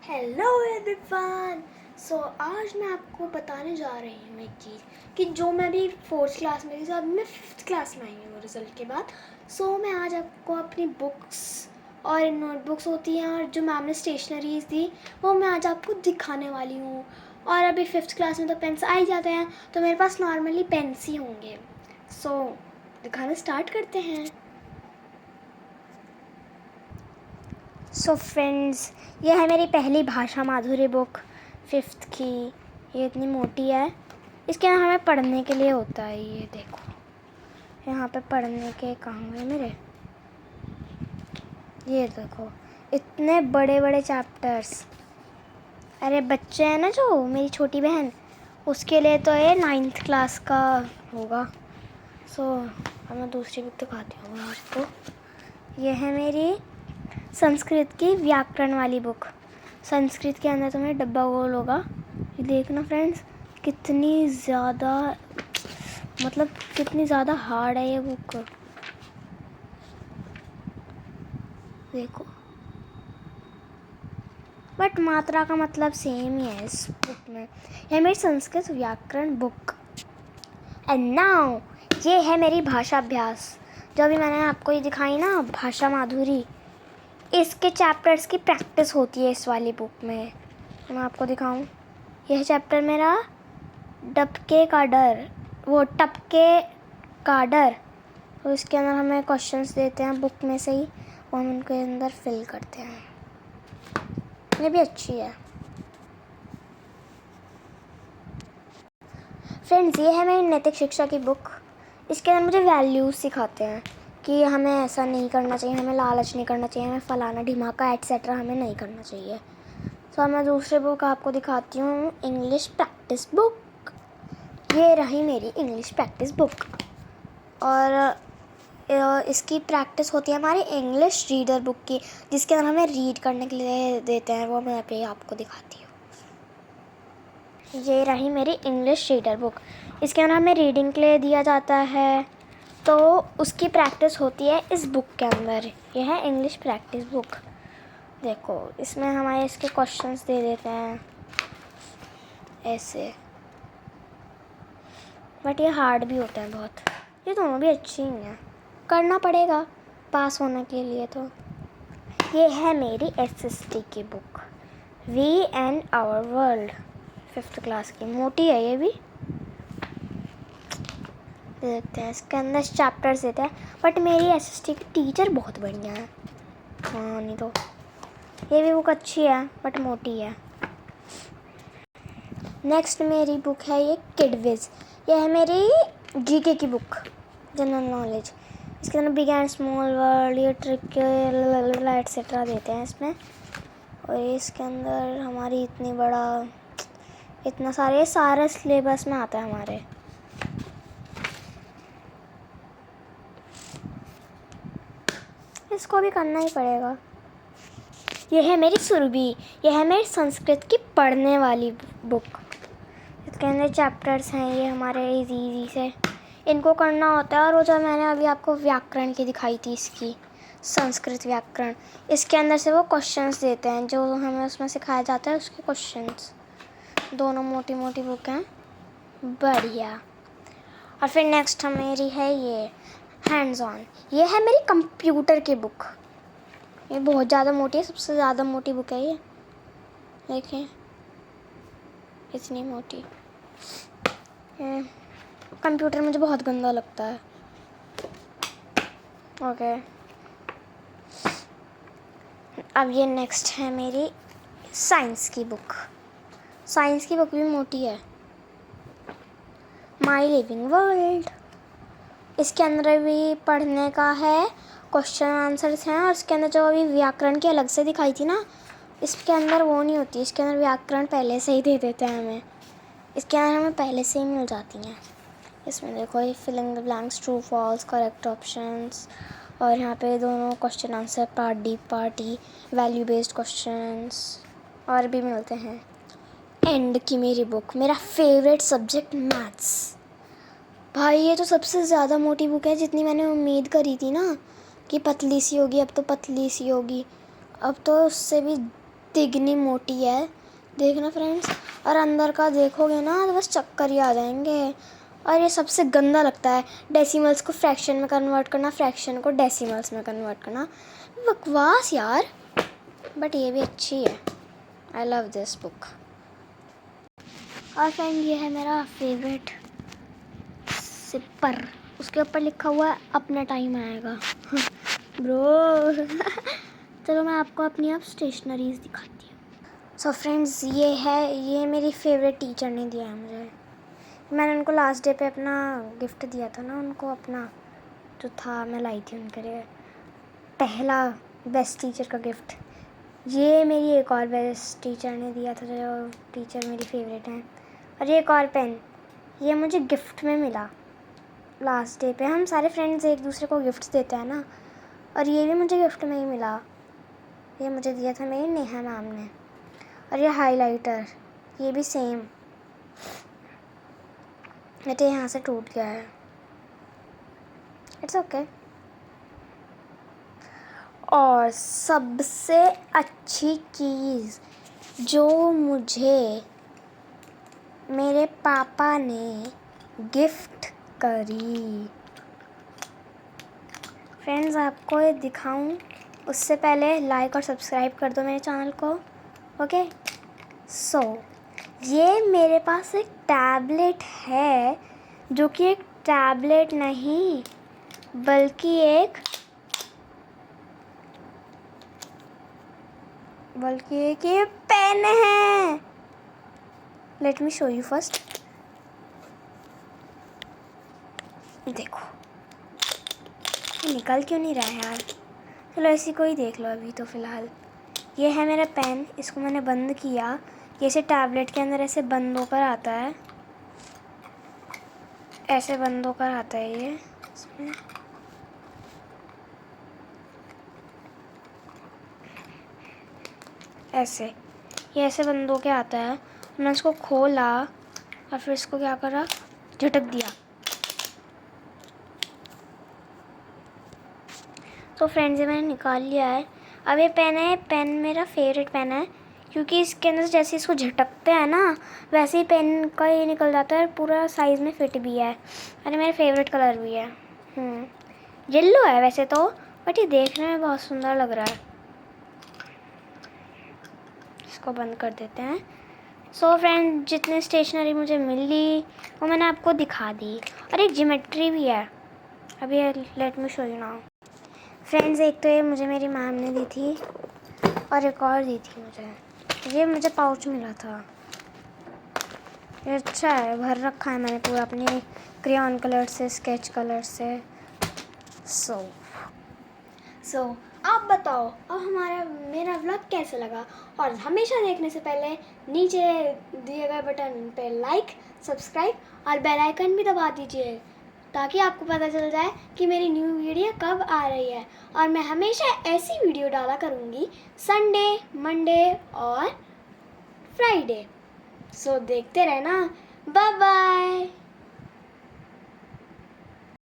Hello everyone. आज मैं आपको बताने जा रही हूँ एक चीज़ कि जो मैं अभी 4th क्लास में थी, अभी मैं 5th क्लास में आई हूँ रिज़ल्ट के बाद। मैं आज आपको अपनी बुक्स और नोटबुक्स होती हैं और जो मैम ने स्टेशनरीज दी वो मैं आज आपको दिखाने वाली हूँ। और अभी 5th क्लास में तो पेन्स आ ही जाते हैं, तो मेरे पास नॉर्मली पेन्स ही होंगे। दिखाना स्टार्ट करते हैं। फ्रेंड्स, ये है मेरी पहली भाषा माधुरी बुक 5th की। ये इतनी मोटी है, इसके अंदर हमें पढ़ने के लिए होता है। ये देखो, यहाँ पे पढ़ने के काम है मेरे। ये देखो, इतने बड़े बड़े चैप्टर्स। अरे बच्चे हैं ना, जो मेरी छोटी बहन, उसके लिए तो ये 9th क्लास का होगा। अब मैं दूसरी बुक दिखाती हूँ आपको। ये है मेरी संस्कृत की व्याकरण वाली बुक। संस्कृत के अंदर तुम्हें डब्बा गोल होगा। ये देखना फ्रेंड्स, कितनी ज़्यादा हार्ड है ये बुक। देखो, बट मात्रा का मतलब सेम ही है इस बुक में। यह मेरी संस्कृत व्याकरण बुक। एंड नाउ ये है मेरी भाषा अभ्यास, जो अभी मैंने आपको ये दिखाई ना, भाषा माधुरी। इसके चैप्टर्स की प्रैक्टिस होती है इस वाली बुक में। मैं आपको दिखाऊं, यह चैप्टर मेरा टपके का डर। तो इसके अंदर हमें क्वेश्चंस देते हैं बुक में से ही, और हम उनके अंदर फिल करते हैं। ये भी अच्छी है फ्रेंड्स। ये है मेरी नैतिक शिक्षा की बुक। इसके अंदर मुझे वैल्यूज़ सिखाते हैं कि हमें ऐसा नहीं करना चाहिए, हमें लालच नहीं करना चाहिए, हमें फलाना ढिमाका एटसेट्रा हमें नहीं करना चाहिए। मैं दूसरी बुक आपको दिखाती हूँ, इंग्लिश प्रैक्टिस बुक। ये रही मेरी इंग्लिश प्रैक्टिस बुक, और इसकी प्रैक्टिस होती है हमारी इंग्लिश रीडर बुक की, जिसके अंदर हमें रीड करने के लिए देते हैं। वो मैं पे आपको दिखाती हूँ। ये रही मेरी इंग्लिश रीडर बुक। इसके अंदर हमें रीडिंग के लिए दिया जाता है, तो उसकी प्रैक्टिस होती है इस बुक के अंदर। ये है इंग्लिश प्रैक्टिस बुक। देखो, इसमें हमारे इसके क्वेश्चंस दे देते हैं ऐसे, बट ये हार्ड भी होते हैं बहुत। ये दोनों भी अच्छी ही हैं, करना पड़ेगा पास होने के लिए। तो ये है मेरी SST की book, we and our world, 5th class की। मोटी है ये भी। देखते हैं, इसके अंदर चैप्टर्स देते हैं, बट मेरी SST की टीचर बहुत बढ़िया है। हाँ, नहीं तो ये भी बुक अच्छी है, बट मोटी है। नेक्स्ट मेरी बुक है ये किडविज। ये है मेरी GK की बुक, जनरल नॉलेज। इसके अंदर बिग एंड स्मॉल वर्ल्ड, ये ट्रिक एटसेट्रा देते हैं इसमें। और इसके अंदर हमारी इतना सारे सिलेबस में आता है हमारे। इसको भी करना ही पड़ेगा। ये है मेरी सुरभि। ये है मेरी संस्कृत की पढ़ने वाली बुक। इसके अंदर चैप्टर्स हैं ये हमारे इजी से, इनको करना होता है। और वो जो मैंने अभी आपको व्याकरण की दिखाई थी, इसकी संस्कृत व्याकरण, इसके अंदर से वो क्वेश्चंस देते हैं जो हमें उसमें सिखाया जाता है, उसके क्वेश्चंस। दोनों मोटी मोटी बुक हैं, बढ़िया। और फिर नेक्स्ट मेरी है ये हैंड्स ऑन। ये है मेरी कंप्यूटर की बुक। ये बहुत ज़्यादा मोटी है, सबसे ज़्यादा मोटी बुक है ये। देखें, इतनी मोटी। कंप्यूटर मुझे बहुत गंदा लगता है। ओके, अब ये नेक्स्ट है मेरी साइंस की बुक। साइंस की बुक भी मोटी है, माई लिविंग वर्ल्ड। इसके अंदर भी पढ़ने का है, क्वेश्चन आंसर्स हैं। और इसके अंदर जो अभी व्याकरण की अलग से दिखाई थी ना, इसके अंदर वो नहीं होती। इसके अंदर व्याकरण पहले से ही दे देते हैं हमें, इसके अंदर हमें पहले से ही मिल जाती हैं। इसमें देखो, ये filling the blanks, true false, correct options, और यहाँ पे दोनों question answer, part D part E, value based questions और भी मिलते हैं। एंड की मेरी बुक, मेरा फेवरेट सब्जेक्ट मैथ्स। भाई ये तो सबसे ज़्यादा मोटी बुक है। जितनी मैंने उम्मीद करी थी ना कि पतली सी होगी, अब तो पतली सी होगी। अब तो उससे भी तिगनी मोटी है, देखना फ्रेंड्स। और अंदर का देखोगे ना तो बस चक्कर ही आ जाएंगे। और ये सबसे गंदा लगता है, डेसिमल्स को फ्रैक्शन में कन्वर्ट करना, फ्रैक्शन को डेसिमल्स में कन्वर्ट करना, बकवास यार। बट ये भी अच्छी है, आई लव दिस बुक। और फ्रेंड ये है मेरा फेवरेट सिपर, उसके ऊपर लिखा हुआ है अपना टाइम आएगा ब्रो चलो मैं आपको अपनी अब स्टेशनरीज दिखाती हूँ। सो फ्रेंड्स ये मेरी फेवरेट टीचर ने दिया है मुझे। मैंने उनको लास्ट डे पे अपना गिफ्ट दिया था ना, उनको अपना जो था मैं लाई थी उनके लिए, पहला बेस्ट टीचर का गिफ्ट। ये मेरी एक और बेस्ट टीचर ने दिया था, जो टीचर मेरी फेवरेट हैं। और ये एक और पेन, ये मुझे गिफ्ट में मिला लास्ट डे पे। हम सारे फ्रेंड्स एक दूसरे को गिफ्ट्स देते हैं ना, और ये भी मुझे गिफ्ट में ही मिला। ये मुझे दिया था मेरी नेहा मैम ने। और ये हाइलाइटर, ये भी सेम, ये यहाँ से टूट गया है, इट्स ओके। और सबसे अच्छी चीज़ जो मुझे मेरे पापा ने गिफ्ट करी, फ्रेंड्स आपको ये दिखाऊं उससे पहले लाइक और सब्सक्राइब कर दो मेरे चैनल को, ओके। सो ये मेरे पास एक टैबलेट है, जो कि एक टैबलेट नहीं बल्कि एक ये पेन है। Let me show you first, देखो निकल क्यों नहीं रहा है यार। चलो इसी को ही देख लो अभी तो फ़िलहाल। ये है मेरा पेन, इसको मैंने बंद किया, ये ऐसे टैबलेट के अंदर ऐसे बंद होकर आता है, ऐसे बंद होकर आता है ये इसमें। ऐसे ये ऐसे बंद होकर आता है। मैंने इसको खोला और फिर इसको क्या करा, झटक दिया। तो फ्रेंड्स ये मैंने निकाल लिया है। अब ये पेन है, पेन मेरा फेवरेट पेन है, क्योंकि इसके अंदर जैसे इसको झटकते हैं ना वैसे ही पेन का ये निकल जाता है, पूरा साइज़ में फिट भी है। अरे मेरा फेवरेट कलर भी है, येलो है वैसे तो, बट ये देखने में बहुत सुंदर लग रहा है। इसको बंद कर देते हैं। सो फ्रेंड जितने स्टेशनरी मुझे मिली वो मैंने आपको दिखा दी। और एक ज्योमेट्री भी है, अभी let me show you now. Friends एक तो ये मुझे मेरी मैम ने दी थी, और एक और दी थी ये मुझे पाउच मिला था। ये अच्छा है, भर रखा है मैंने पूरा अपने क्रेयॉन कलर से, स्केच कलर से। सो आप बताओ अब मेरा व्लॉग कैसा लगा, और हमेशा देखने से पहले नीचे दिए गए बटन पे लाइक, सब्सक्राइब और बेल आइकन भी दबा दीजिए, ताकि आपको पता चल जाए कि मेरी न्यू वीडियो कब आ रही है। और मैं हमेशा ऐसी वीडियो डाला करूँगी संडे, मंडे और फ्राइडे। सो देखते रहना, बाय बाय।